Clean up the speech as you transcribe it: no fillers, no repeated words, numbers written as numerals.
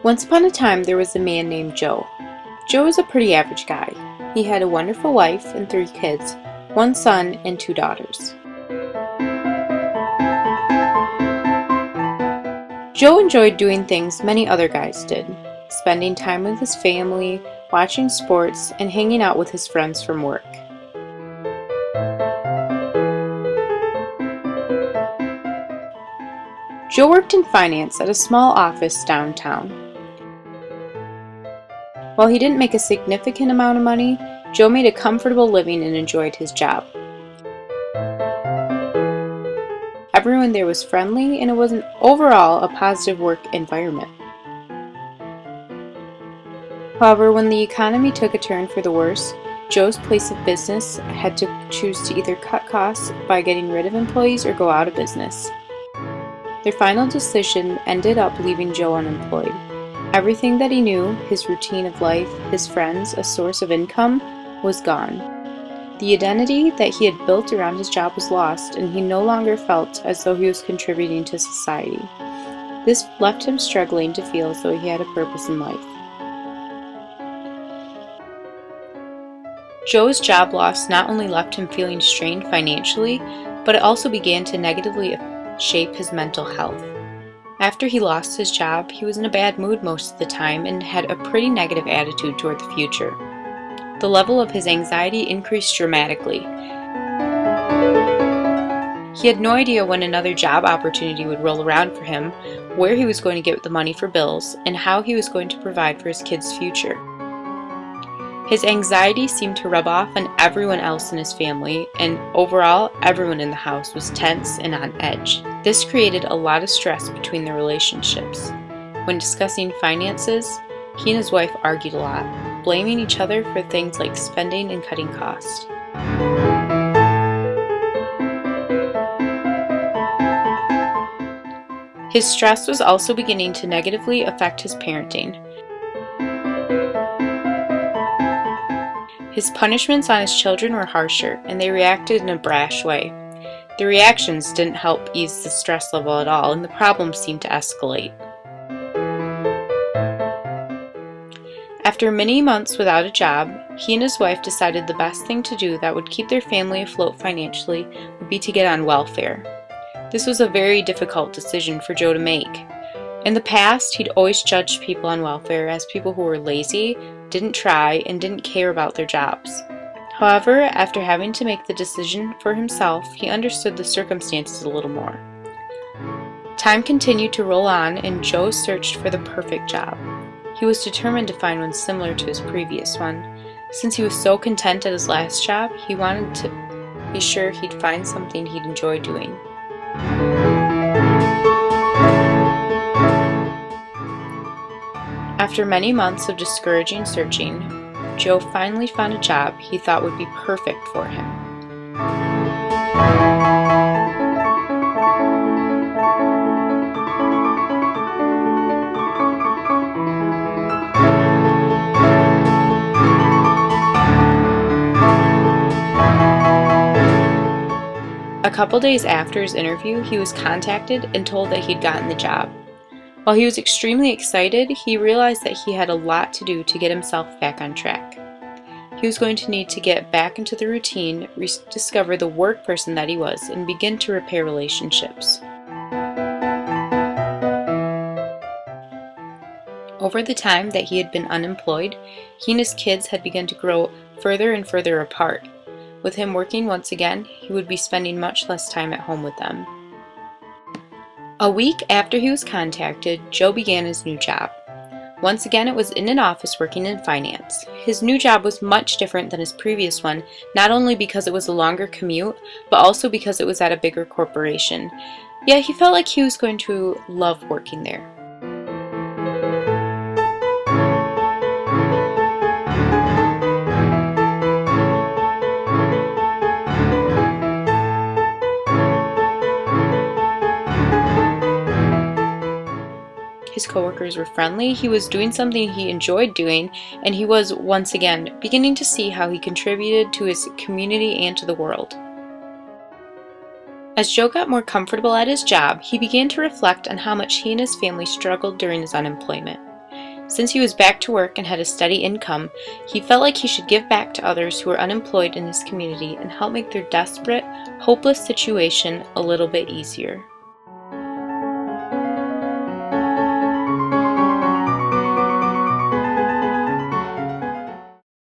Once upon a time, there was a man named Joe. Joe was a pretty average guy. He had a wonderful wife and 3 kids, 1 son and 2 daughters. Joe enjoyed doing things many other guys did, spending time with his family, watching sports, and hanging out with his friends from work. Joe worked in finance at a small office downtown. While he didn't make a significant amount of money, Joe made a comfortable living and enjoyed his job. Everyone there was friendly, and it was overall a positive work environment. However, when the economy took a turn for the worse, Joe's place of business had to choose to either cut costs by getting rid of employees or go out of business. Their final decision ended up leaving Joe unemployed. Everything that he knew, his routine of life, his friends, a source of income, was gone. The identity that he had built around his job was lost, and he no longer felt as though he was contributing to society. This left him struggling to feel as though he had a purpose in life. Joe's job loss not only left him feeling strained financially, but it also began to negatively shape his mental health. After he lost his job, he was in a bad mood most of the time and had a pretty negative attitude toward the future. The level of his anxiety increased dramatically. He had no idea when another job opportunity would roll around for him, where he was going to get the money for bills, and how he was going to provide for his kids' future. His anxiety seemed to rub off on everyone else in his family, and overall, everyone in the house was tense and on edge. This created a lot of stress between their relationships. When discussing finances, he and his wife argued a lot, blaming each other for things like spending and cutting costs. His stress was also beginning to negatively affect his parenting. His punishments on his children were harsher, and they reacted in a brash way. The reactions didn't help ease the stress level at all, and the problem seemed to escalate. After many months without a job, he and his wife decided the best thing to do that would keep their family afloat financially would be to get on welfare. This was a very difficult decision for Joe to make. In the past, he'd always judged people on welfare as people who were lazy, didn't try, and didn't care about their jobs. However, after having to make the decision for himself, he understood the circumstances a little more. Time continued to roll on, and Joe searched for the perfect job. He was determined to find one similar to his previous one. Since he was so content at his last job, he wanted to be sure he'd find something he'd enjoy doing. After many months of discouraging searching, Joe finally found a job he thought would be perfect for him. A couple days after his interview, he was contacted and told that he'd gotten the job. While he was extremely excited, he realized that he had a lot to do to get himself back on track. He was going to need to get back into the routine, rediscover the work person that he was, and begin to repair relationships. Over the time that he had been unemployed, he and his kids had begun to grow further and further apart. With him working once again, he would be spending much less time at home with them. A week after he was contacted, Joe began his new job. Once again, it was in an office working in finance. His new job was much different than his previous one, not only because it was a longer commute, but also because it was at a bigger corporation. Yet he felt like he was going to love working there. His coworkers were friendly, he was doing something he enjoyed doing, and he was, once again, beginning to see how he contributed to his community and to the world. As Joe got more comfortable at his job, he began to reflect on how much he and his family struggled during his unemployment. Since he was back to work and had a steady income, he felt like he should give back to others who were unemployed in his community and help make their desperate, hopeless situation a little bit easier.